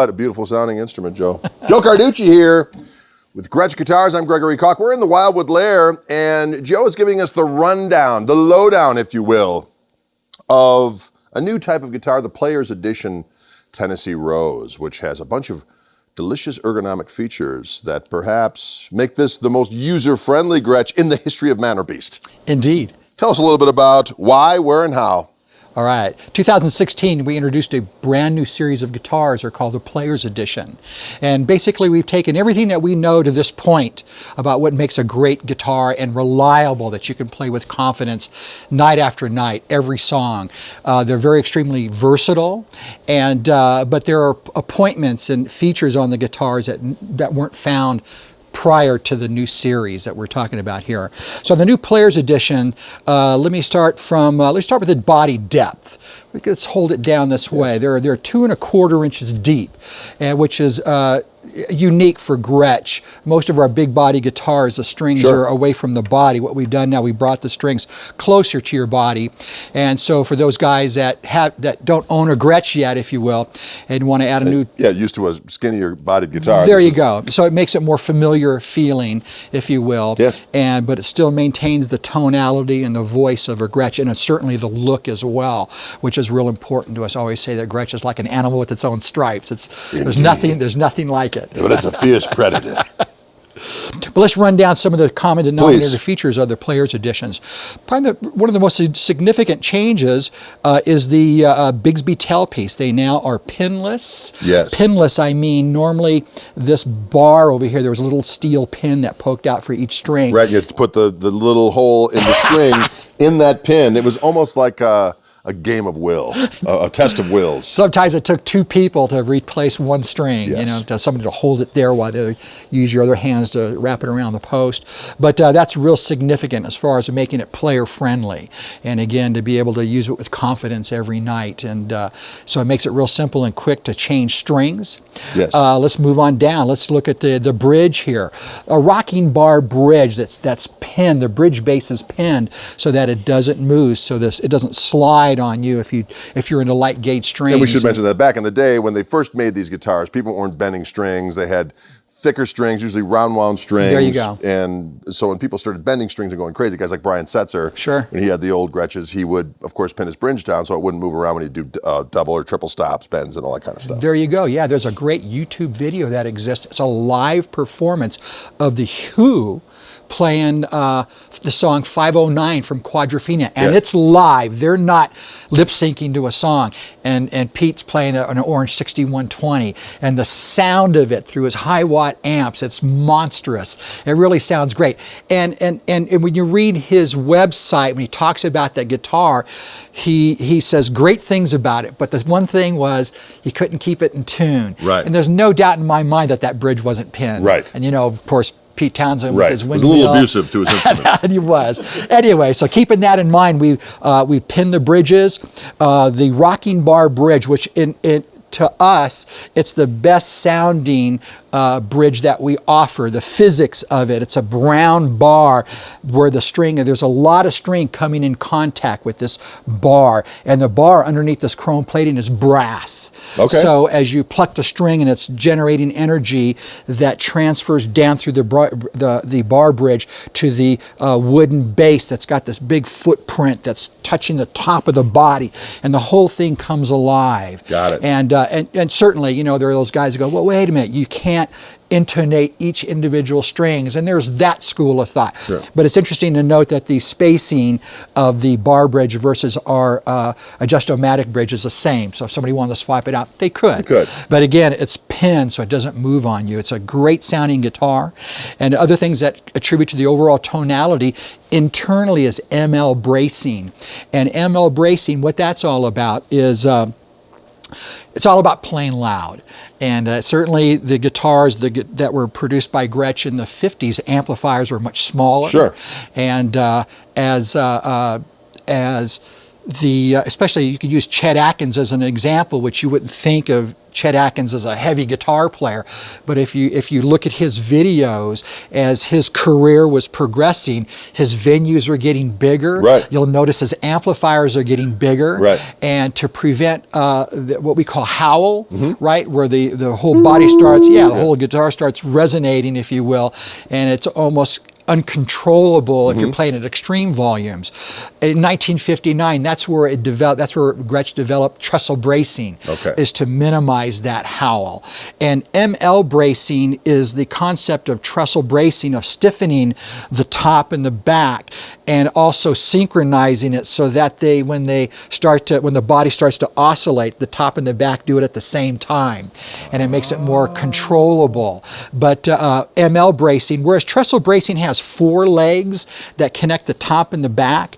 what, a beautiful sounding instrument, Joe. Joe Carducci here with Gretsch Guitars. I'm Gregory Koch. We're in the Wildwood Lair, and Joe is giving us the rundown, the lowdown, if you will, of a new type of guitar, the Player's Edition Tennessee Rose, which has a bunch of delicious ergonomic features that perhaps make this the most user-friendly Gretsch in the history of Man or Beast. Indeed. Tell us a little bit about why, where, and how. All right. 2016, we introduced a brand new series of guitars. They're called the Player's Edition. And basically, we've taken everything that we know to this point about what makes a great guitar and reliable that you can play with confidence night after night, every song. They're very extremely versatile, and but there are appointments and features on the guitars that weren't found prior to the new series that we're talking about here. So the new Player's Edition, let me start with the body depth. Let's hold it down this way. They're 2 1/4 inches deep, which is unique for Gretsch. Most of our big body guitars, the strings are away from the body. What we've done now, we brought the strings closer to your body. And so for those guys that don't own a Gretsch yet, if you will, and want to add a new... Yeah, used to a skinnier bodied guitar. There you go. So it makes it more familiar feeling, if you will. Yes. But it still maintains the tonality and the voice of a Gretsch, and it's certainly the look as well, which is real important to us. I always say that Gretsch is like an animal with its own stripes. There's nothing like it. Yeah, but it's a fierce predator. But let's run down some of the common denominator features of the Player's Editions. Probably one of the most significant changes is the Bigsby tailpiece. They now are pinless. Yes. Pinless, I mean, normally this bar over here, there was a little steel pin that poked out for each string. Right, you had to put the little hole in the string in that pin. It was almost like a game of will, a test of wills. Sometimes it took 2 people to replace one string, somebody to hold it there while they use your other hands to wrap it around the post. But that's real significant as far as making it player friendly. And again, to be able to use it with confidence every night. And so it makes it real simple and quick to change strings. Yes. Let's move on down. Let's look at the bridge here. A Rockin Bar Bridge that's pinned, the bridge base is pinned so that it doesn't move, so it doesn't slide on you if you're into light gauge strings. And we should mention that back in the day when they first made these guitars, people weren't bending strings. They had thicker strings, usually round wound strings. There you go. And so when people started bending strings and going crazy, guys like Brian Setzer, when he had the old Gretches, he would of course pin his bridge down so it wouldn't move around when he'd do double or triple stops, bends, and all that kind of stuff. There you go. Yeah, there's a great YouTube video that exists. It's a live performance of the Who playing the song 509 from Quadrophenia, and it's live. They're not lip syncing to a song. And Pete's playing an Orange 6120, and the sound of it through his high watt amps, it's monstrous. It really sounds great. And when you read his website, when he talks about that guitar, he says great things about it, but the one thing was he couldn't keep it in tune. Right. And there's no doubt in my mind that bridge wasn't pinned. Right. And of course, Pete Townsend with his windmill. It was a little abusive to his instruments. He was. Anyway, so keeping that in mind, we pinned the bridges. The Rockin Bar Bridge, which to us, it's the best sounding bridge that we offer. The physics of it, it's a brown bar where there's a lot of string coming in contact with this bar, and the bar underneath this chrome plating is brass. Okay. So as you pluck the string and it's generating energy that transfers down through the bar bridge to the wooden base that's got this big footprint that's touching the top of the body, and the whole thing comes alive. Got it. And certainly, there are those guys who go, well, wait a minute, you can't intonate each individual strings, and there's that school of thought. Sure. But it's interesting to note that the spacing of the bar bridge versus our adjust-o-matic bridge is the same. So if somebody wanted to swap it out, they could. They could. But again, it's pinned so it doesn't move on you. It's a great sounding guitar. And other things that attribute to the overall tonality internally is ML bracing. And ML bracing, what that's all about is it's all about playing loud. And certainly the guitars that were produced by Gretsch in the 50s, amplifiers were much smaller. Sure. And as especially you could use Chet Atkins as an example, which you wouldn't think of Chet Atkins as a heavy guitar player, but if you look at his videos as his career was progressing, his venues were getting bigger. Right. You'll notice his amplifiers are getting bigger. Right. And to prevent what we call howl, right, where the whole body starts, the whole guitar starts resonating, if you will, and it's almost uncontrollable if you're playing at extreme volumes. In 1959, that's where it developed. That's where Gretsch developed trestle bracing, is to minimize that howl. And ML bracing is the concept of trestle bracing, of stiffening the top and the back, and also synchronizing it so that when the body starts to oscillate, the top and the back do it at the same time, and it makes it more controllable. But ML bracing, whereas trestle bracing has 4 legs that connect the top and the back,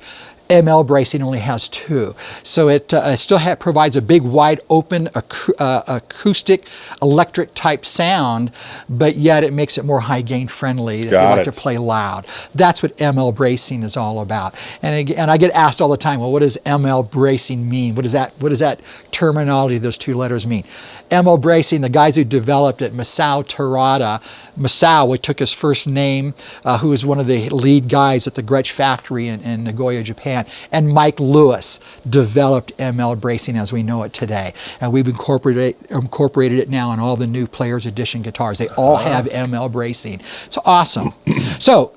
ML bracing only has 2. So it still provides a big, wide open acoustic, electric type sound, but yet it makes it more high gain friendly if you like to play loud. That's what ML bracing is all about. And I get asked all the time, well, what does ML bracing mean? What does that terminology, those 2 letters mean? ML bracing, the guys who developed it, Masao Terada, Masao took his first name, who was one of the lead guys at the Gretsch factory in Nagoya, Japan, and Mike Lewis developed ML bracing as we know it today. And we've incorporated it now on all the new Players Edition guitars. They all have ML bracing. It's awesome. So,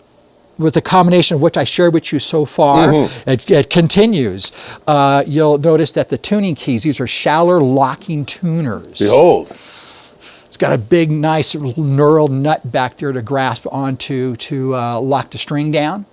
with the combination of what I shared with you so far, it continues. You'll notice that the tuning keys, these are Schaller locking tuners. Behold. It's got a big, nice knurled nut back there to grasp onto to lock the string down.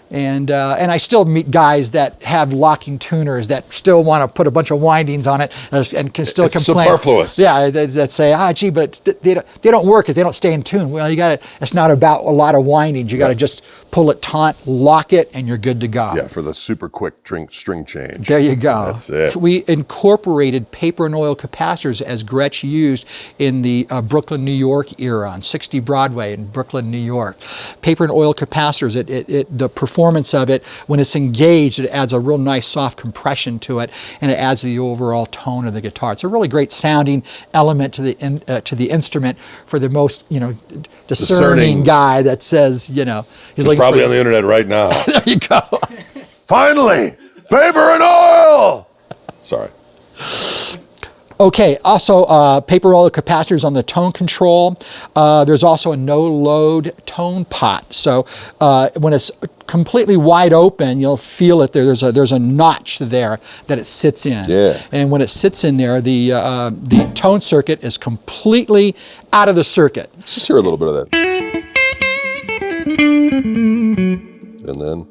And I still meet guys that have locking tuners that still want to put a bunch of windings on it and can still complain. It's superfluous. Yeah, that say, gee, but they don't work because they don't stay in tune. Well, it's not about a lot of windings. You got to just pull it taut, lock it, and you're good to go. Yeah, for the super quick string change. There you go. That's it. We incorporated paper and oil capacitors as Gretsch used in the Brooklyn, New York era on 60 Broadway in Brooklyn, New York. Paper and oil capacitors, the performance of it, when it's engaged, it adds a real nice soft compression to it, and it adds the overall tone of the guitar. It's a really great sounding element to the instrument for the most discerning guy that says he's probably on the internet right now. There you go. Finally, paper and oil. Sorry. Okay, also paper oil capacitors on the tone control. There's also a no-load tone pot. So when it's completely wide open, you'll feel it. There's a notch there that it sits in. Yeah. And when it sits in there, the tone circuit is completely out of the circuit. Let's just hear a little bit of that. And then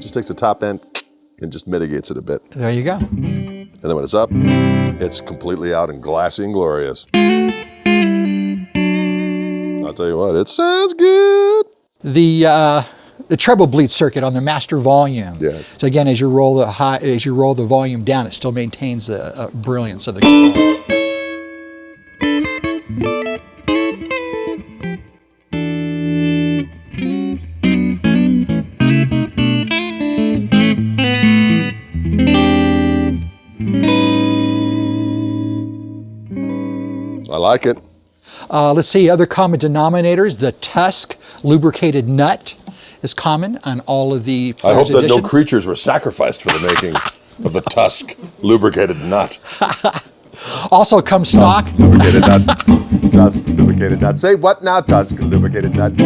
just takes the top end and just mitigates it a bit. There you go. And then when it's up, it's completely out and glassy and glorious. I'll tell you what, it sounds good. The treble bleed circuit on the master volume. Yes. So again, as you roll the volume down, it still maintains the brilliance of the guitar. I like it. Let's see, other common denominators. The Tusk lubricated nut is common on all of the I hope that editions. no creatures were sacrificed for the making of the Tusk lubricated nut. Also comes stock. Tusk lubricated nut. Tusk lubricated nut. Say what now, Tusk lubricated nut? A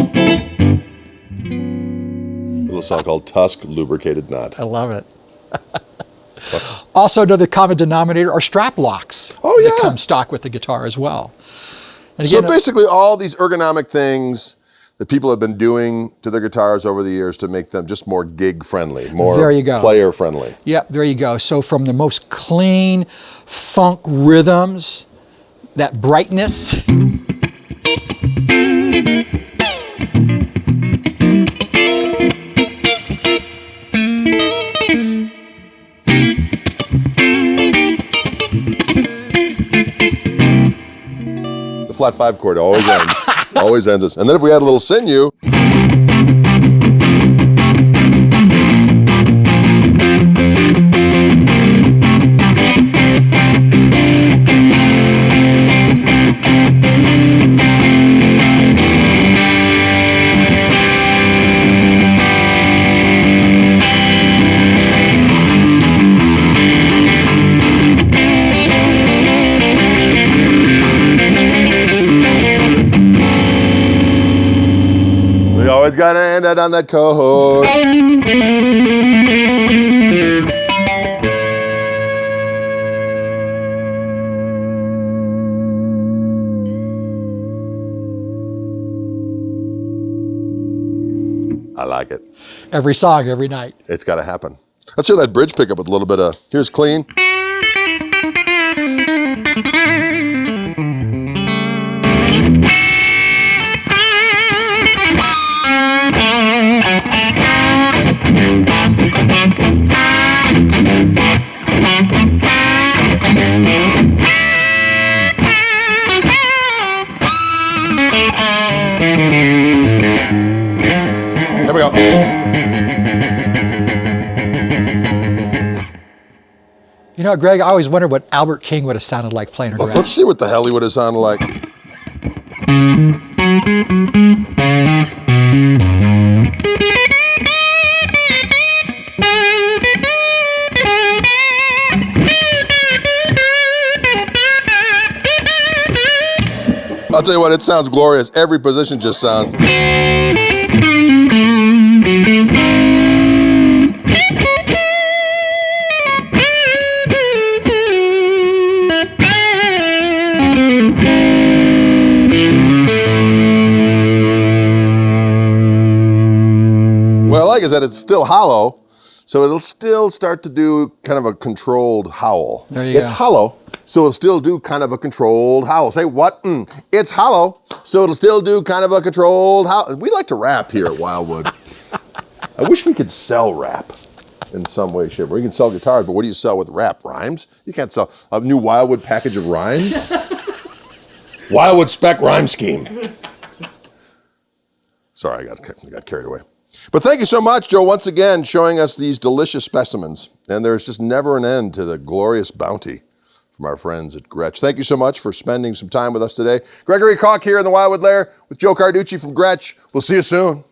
little song called Tusk lubricated nut. I love it. Also, another common denominator are strap locks. Oh, yeah. That come stock with the guitar as well. And So again, basically all these ergonomic things that people have been doing to their guitars over the years to make them just more gig friendly, more There you go. player friendly. Yep, there you go. So from the most clean funk rhythms, that brightness. The flat 5 chord always ends. Always ends us. And then if we add a little sinew, Always gotta end it on that chord. I like it. Every song, every night. It's got to happen. Let's hear that bridge pickup with a little bit of, here's clean. There we go. You know, Greg, I always wondered what Albert King would have sounded like playing a Let's see what the hell he would have sounded like. I'll tell you what, it sounds glorious. Every position just sounds. What I like is that it's still hollow, so it'll still start to do kind of a controlled howl. There you It's go. hollow, so it'll still do kind of a controlled howl. Say what? It's hollow, so it'll still do kind of a controlled howl. We like to rap here at Wildwood. I wish we could sell rap in some way, shape. We can sell guitars, but what do you sell with rap? Rhymes? You can't sell a new Wildwood package of rhymes. Wildwood spec rhyme scheme. Sorry, I got carried away. But thank you so much, Joe, once again, showing us these delicious specimens. And there's just never an end to the glorious bounty from our friends at Gretsch. Thank you so much for spending some time with us today. Gregory Koch here in the Wildwood Lair with Joe Carducci from Gretsch. We'll see you soon.